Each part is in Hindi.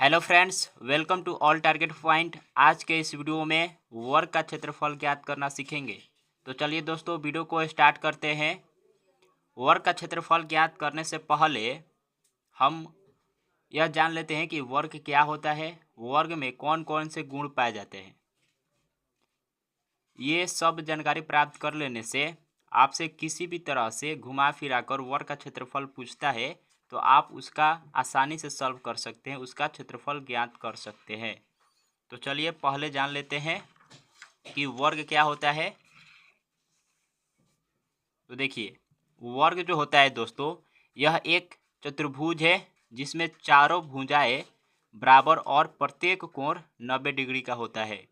Hello friends, welcome to all target point. आज के इस वीडियो में वर्ग का क्षेत्रफल ज्ञात करना सीखेंगे। तो चलिए दोस्तों, वीडियो को स्टार्ट करते हैं। वर्ग का क्षेत्रफल ज्ञात करने से पहले हम यह जान लेते हैं कि वर्ग क्या होता है, वर्ग में कौन कौन से गुण पाए जाते हैं। ये सब जानकारी प्राप्त कर लेने से आपसे किसी भी तरह से घुमा फिरा कर वर्ग का क्षेत्रफल पूछता है तो आप उसका आसानी से सॉल्व कर सकते हैं, उसका क्षेत्रफल ज्ञात कर सकते हैं। तो चलिए पहले जान लेते हैं कि वर्ग क्या होता है। तो देखिए, वर्ग जो होता है दोस्तों, यह एक चतुर्भुज है जिसमें चारों भुजाएं बराबर और प्रत्येक कोण 90 डिग्री का होता है।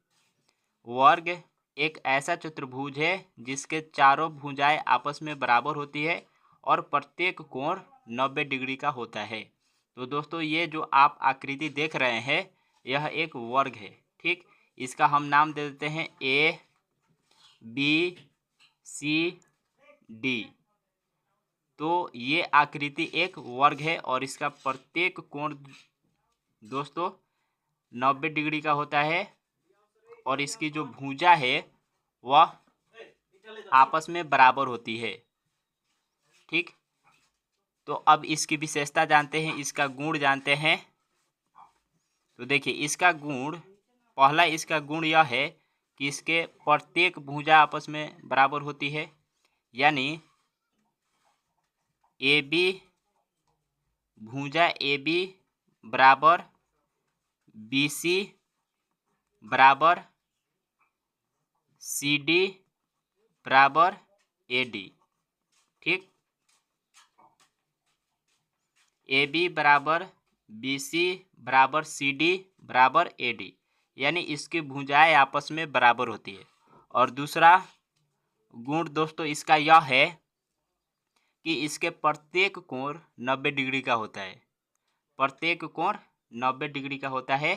वर्ग एक ऐसा चतुर्भुज है जिसके चारों भुजाएं आपस में बराबर होती है और प्रत्येक कोण 90 डिग्री का होता है। तो दोस्तों, ये जो आप आकृति देख रहे हैं यह एक वर्ग है। ठीक, इसका हम नाम दे देते हैं ए बी सी डी। तो ये आकृति एक वर्ग है और इसका प्रत्येक कोण दोस्तों 90 डिग्री का होता है और इसकी जो भुजा है वह आपस में बराबर होती है। ठीक, तो अब इसकी विशेषता जानते हैं, इसका गुण जानते हैं। तो देखिए, इसका गुण, पहला इसका गुण यह है कि इसके प्रत्येक भुजा आपस में बराबर होती है, यानी ए बी, भुजा ए बी बराबर बी सी बराबर सी डी बराबर ए डी। ठीक, ए बी बराबर बी सी बराबर सी डी बराबर ए डी, यानी इसकी भुजाएं आपस में बराबर होती है। और दूसरा गुण दोस्तों इसका यह है कि इसके प्रत्येक कोण 90 डिग्री का होता है। प्रत्येक कोण 90 डिग्री का होता है।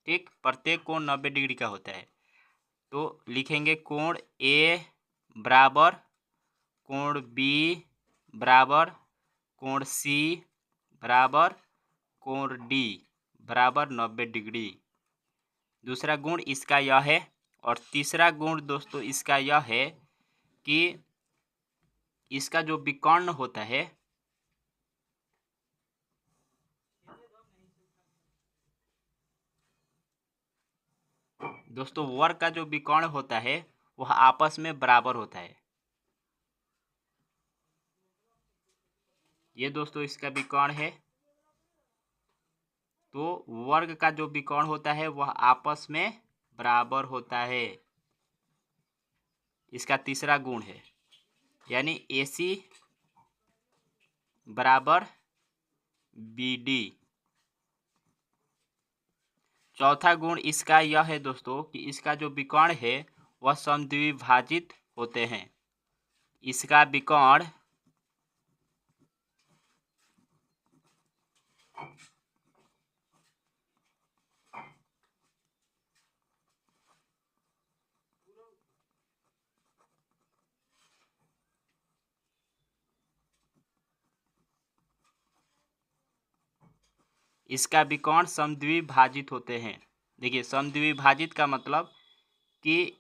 ठीक, प्रत्येक कोण 90 डिग्री का होता है। तो लिखेंगे कोण ए बराबर कोण बी बराबर कोण सी बराबर कोण डी बराबर 90 डिग्री। दूसरा गुण इसका यह है। और तीसरा गुण दोस्तों इसका यह है कि इसका जो विकर्ण होता है, दोस्तों वर्ग का जो विकर्ण होता है वह आपस में बराबर होता है। ये दोस्तों इसका विकर्ण है। तो वर्ग का जो विकर्ण होता है वह आपस में बराबर होता है, इसका तीसरा गुण है। यानी AC बराबर BD। चौथा गुण इसका यह है दोस्तों कि इसका जो विकर्ण है वह समद्विभाजित होते हैं। इसका विकर्ण समद्विभाजित होते हैं। देखिए, समद्विभाजित का मतलब कि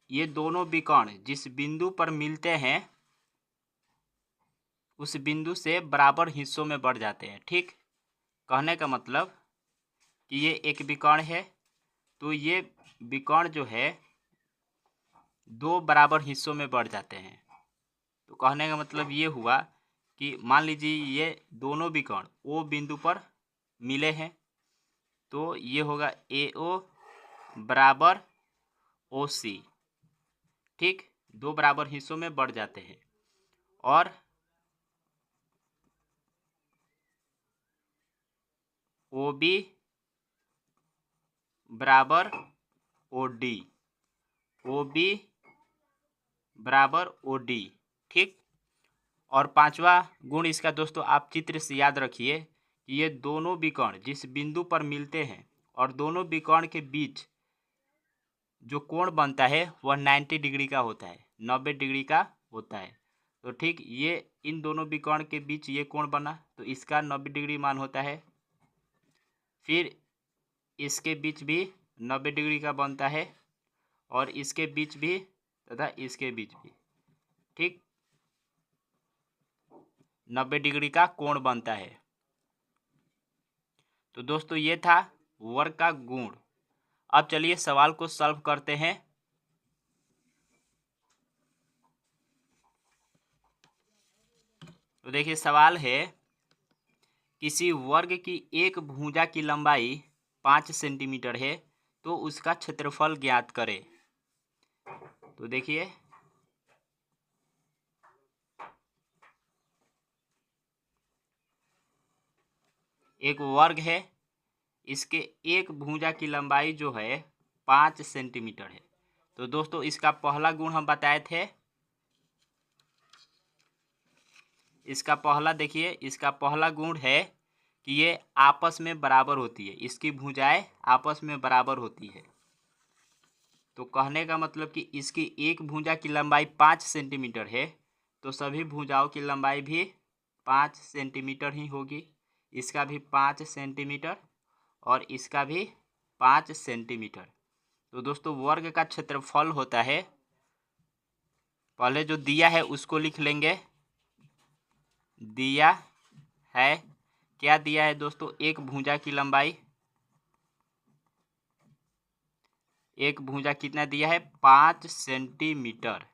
ये दोनों विकर्ण जिस बिंदु पर मिलते हैं उस बिंदु से बराबर हिस्सों में बढ़ जाते हैं। ठीक, कहने का मतलब कि ये एक विकर्ण है तो ये विकर्ण जो है दो बराबर हिस्सों में बढ़ जाते हैं। तो कहने का मतलब ये हुआ कि मान लीजिए ये दोनों विकर्ण ओ बिंदु पर मिले हैं तो ये होगा AO बराबर OC। ठीक, दो बराबर हिस्सों में बढ़ जाते हैं। और OB बराबर OD, OB बराबर OD। ठीक, और पांचवा गुण इसका दोस्तों आप चित्र से याद रखिए कि ये दोनों विकर्ण जिस बिंदु पर मिलते हैं और दोनों विकर्ण के बीच जो कोण बनता है वह 90 डिग्री का होता है, 90 डिग्री का होता है। तो ठीक ये इन दोनों विकर्ण के बीच ये कोण बना तो इसका 90 डिग्री मान होता है। फिर इसके बीच भी 90 डिग्री का बनता है और इसके बीच भी तथा इसके बीच भी ठीक 90 डिग्री का कोण बनता है। तो दोस्तों ये था वर्ग का गुण। अब चलिए सवाल को सॉल्व करते हैं। तो देखिए सवाल है, किसी वर्ग की एक भुजा की लंबाई 5 सेंटीमीटर है तो उसका क्षेत्रफल ज्ञात करें। तो देखिए एक वर्ग है, इसके एक भुजा की लंबाई जो है 5 सेंटीमीटर है। तो दोस्तों इसका पहला गुण हम बताए थे, इसका पहला गुण है कि ये आपस में बराबर होती है, इसकी भुजाएं आपस में बराबर होती है। तो कहने का मतलब कि इसकी एक भुजा की लंबाई 5 सेंटीमीटर है तो सभी भुजाओं की लंबाई भी 5 सेंटीमीटर ही होगी। इसका भी 5 सेंटीमीटर और इसका भी 5 सेंटीमीटर। तो दोस्तों वर्ग का क्षेत्रफल होता है, पहले जो दिया है उसको लिख लेंगे। दिया है, क्या दिया है दोस्तों, एक भुजा की लंबाई, एक भुजा कितना दिया है 5 सेंटीमीटर।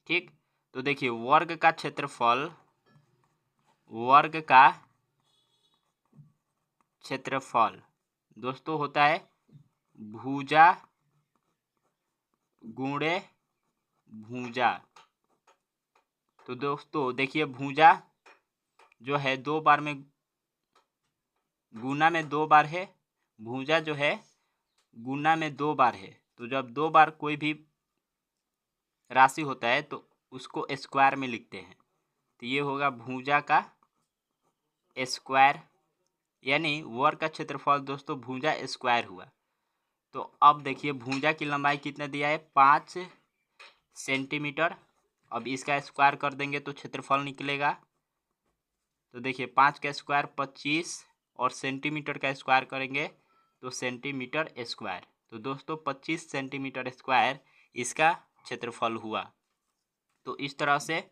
ठीक, तो देखिए वर्ग का क्षेत्रफल दोस्तों होता है भुजा गुणे भुजा। तो दोस्तों देखिए भुजा जो है दो बार में गुना में 2 बार है, भुजा जो है गुना में 2 बार है। तो जब 2 बार कोई भी राशि होता है तो उसको स्क्वायर में लिखते हैं। तो ये होगा भुजा का स्क्वायर, यानी वर्ग का क्षेत्रफल दोस्तों भुजा स्क्वायर हुआ। तो अब देखिए भुजा की लंबाई कितना दिया है 5 सेंटीमीटर। अब इसका स्क्वायर कर देंगे तो क्षेत्रफल निकलेगा। तो देखिए 5 का स्क्वायर 25 और सेंटीमीटर का स्क्वायर करेंगे तो सेंटीमीटर स्क्वायर। तो दोस्तों 25 सेंटीमीटर स्क्वायर इसका क्षेत्रफल हुआ। तो इस तरह से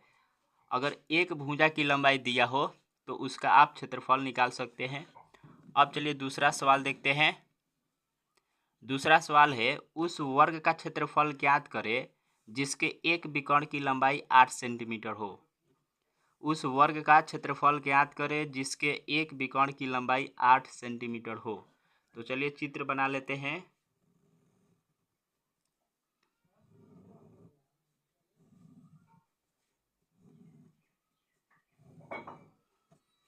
अगर एक भुजा की लंबाई दिया हो तो उसका आप क्षेत्रफल निकाल सकते हैं। अब चलिए दूसरा सवाल देखते हैं। दूसरा सवाल है, उस वर्ग का क्षेत्रफल ज्ञात करें जिसके एक विकर्ण की लंबाई 8 सेंटीमीटर हो। उस वर्ग का क्षेत्रफल ज्ञात करें जिसके एक विकर्ण की लंबाई 8 सेंटीमीटर हो। तो चलिए चित्र बना लेते हैं।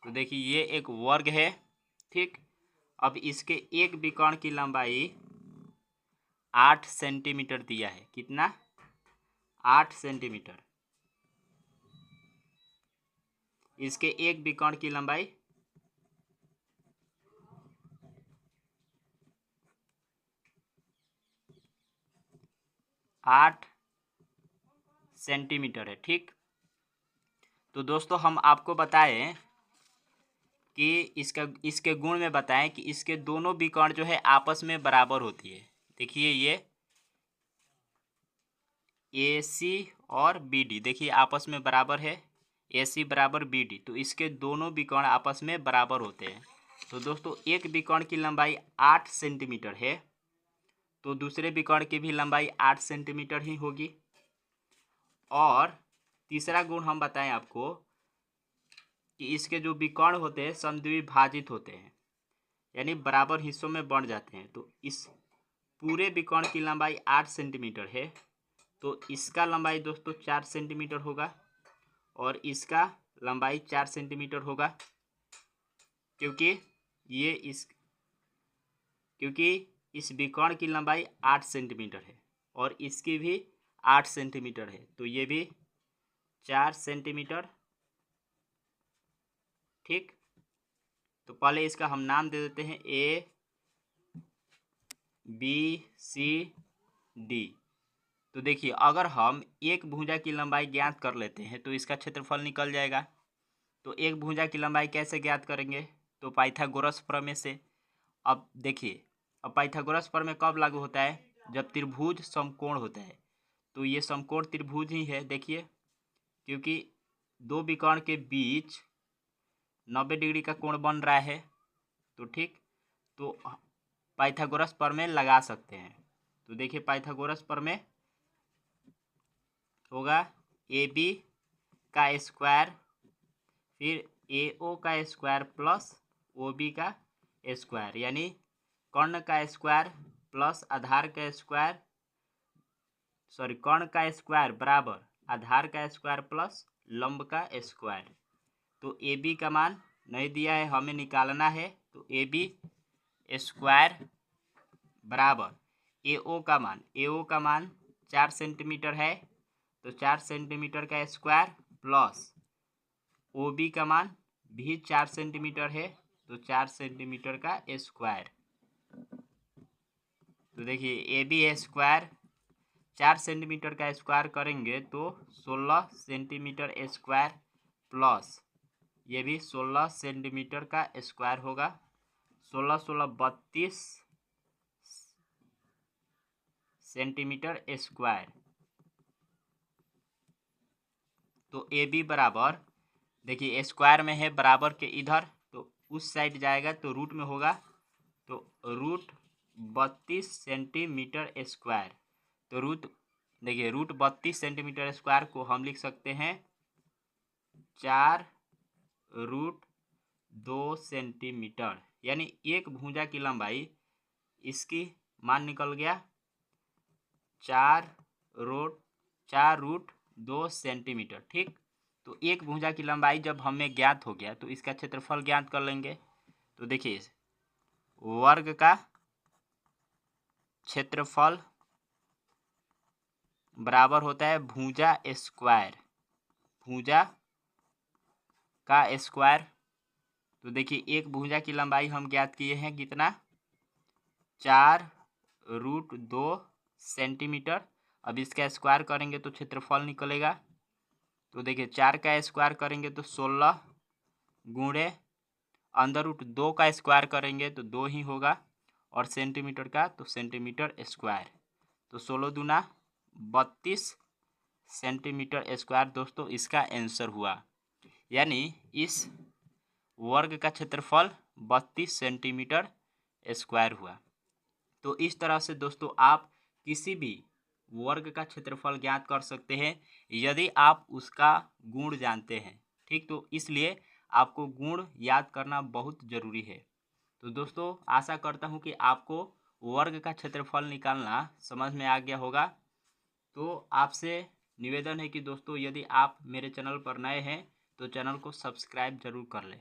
तो देखिए ये एक वर्ग है, ठीक। अब इसके एक विकर्ण की लंबाई 8 सेंटीमीटर दिया है, कितना 8 सेंटीमीटर। इसके एक विकर्ण की लंबाई 8 सेंटीमीटर है, ठीक। तो दोस्तों हम आपको बताएं कि इसके गुण में बताएं कि इसके दोनों विकर्ण जो है आपस में बराबर होती है। देखिए ये AC और BD देखिए आपस में बराबर है, AC बराबर BD। तो इसके दोनों विकर्ण आपस में बराबर होते हैं। तो दोस्तों एक विकर्ण की लंबाई 8 सेंटीमीटर है तो दूसरे विकर्ण की भी लंबाई 8 सेंटीमीटर ही होगी। और तीसरा गुण हम बताएं आपको कि इसके जो विकर्ण होते हैं समद्विभाजित होते हैं, यानी बराबर हिस्सों में बंट जाते हैं। तो इस पूरे विकर्ण की लंबाई 8 सेंटीमीटर है तो इसका लंबाई दोस्तों 4 सेंटीमीटर होगा और इसका लंबाई 4 सेंटीमीटर होगा, क्योंकि इस विकर्ण की लंबाई 8 सेंटीमीटर है और इसकी भी 8 सेंटीमीटर है। तो ये भी 4 सेंटीमीटर, ठीक। तो पहले इसका हम नाम दे देते हैं A B C डी। तो देखिए अगर हम एक भुजा की लंबाई ज्ञात कर लेते हैं तो इसका क्षेत्रफल निकल जाएगा। तो एक भुजा की लंबाई कैसे ज्ञात करेंगे? तो पाइथागोरस प्रमेय से। अब देखिए, अब पाइथागोरस प्रमेय कब लागू होता है? जब त्रिभुज समकोण होता है। तो ये समकोण त्रिभुज ही है, देखिए, क्योंकि दो विकर्ण के बीच 90 डिग्री का कोण बन रहा है। तो ठीक, तो पाइथागोरस प्रमेय लगा सकते हैं। तो देखिए पाइथागोरस प्रमेय होगा ए बी का स्क्वायर फिर ए ओ का स्क्वायर प्लस ओ बी का स्क्वायर, यानी कर्ण का स्क्वायर प्लस आधार का स्क्वायर, सॉरी कर्ण का स्क्वायर बराबर आधार का स्क्वायर प्लस लंब का स्क्वायर। तो ए बी का मान नहीं दिया है, हमें निकालना है। तो ए बी स्क्वायर बराबर ए ओ का मान 4 सेंटीमीटर है, तो 4 सेंटीमीटर का स्क्वायर प्लस ओ बी का मान भी 4 सेंटीमीटर है, तो 4 सेंटीमीटर का स्क्वायर। तो देखिए ए बी स्क्वायर 4 सेंटीमीटर का स्क्वायर करेंगे तो 16 सेंटीमीटर स्क्वायर प्लस ये भी 16 सेंटीमीटर का स्क्वायर होगा। 16 16 32 सेंटीमीटर स्क्वायर। तो ए बी बराबर, देखिए स्क्वायर में है बराबर के इधर, तो उस साइड जाएगा तो रूट में होगा, तो रूट 32 सेंटीमीटर स्क्वायर। तो देखिए रूट 32 सेंटीमीटर स्क्वायर को हम लिख सकते हैं 4 रूट 2 सेंटीमीटर, यानी एक भुजा की लंबाई इसकी मान निकल गया 4 रूट 2 सेंटीमीटर। ठीक, तो एक भुजा की लंबाई जब हमें ज्ञात हो गया तो इसका क्षेत्रफल ज्ञात कर लेंगे। तो देखिए वर्ग का क्षेत्रफल बराबर होता है भुजा स्क्वायर, भुजा का स्क्वायर। तो देखिए एक भुजा की लंबाई हम ज्ञात किए हैं कितना, 4 रूट 2 सेंटीमीटर। अब इसका स्क्वायर करेंगे तो क्षेत्रफल निकलेगा। तो देखिए 4 का स्क्वायर करेंगे तो 16 गुणे अंदर रूट 2 का स्क्वायर करेंगे तो 2 ही होगा, और सेंटीमीटर का तो सेंटीमीटर स्क्वायर। तो 16 दूना 32 सेंटीमीटर स्क्वायर दोस्तों इसका आंसर हुआ, यानी इस वर्ग का क्षेत्रफल 32 सेंटीमीटर स्क्वायर हुआ। तो इस तरह से दोस्तों आप किसी भी वर्ग का क्षेत्रफल ज्ञात कर सकते हैं यदि आप उसका गुण जानते हैं। ठीक, तो इसलिए आपको गुण याद करना बहुत ज़रूरी है। तो दोस्तों आशा करता हूँ कि आपको वर्ग का क्षेत्रफल निकालना समझ में आ गया होगा। तो आपसे निवेदन है कि दोस्तों यदि आप मेरे चैनल पर नए हैं तो चैनल को सब्सक्राइब जरूर कर लें।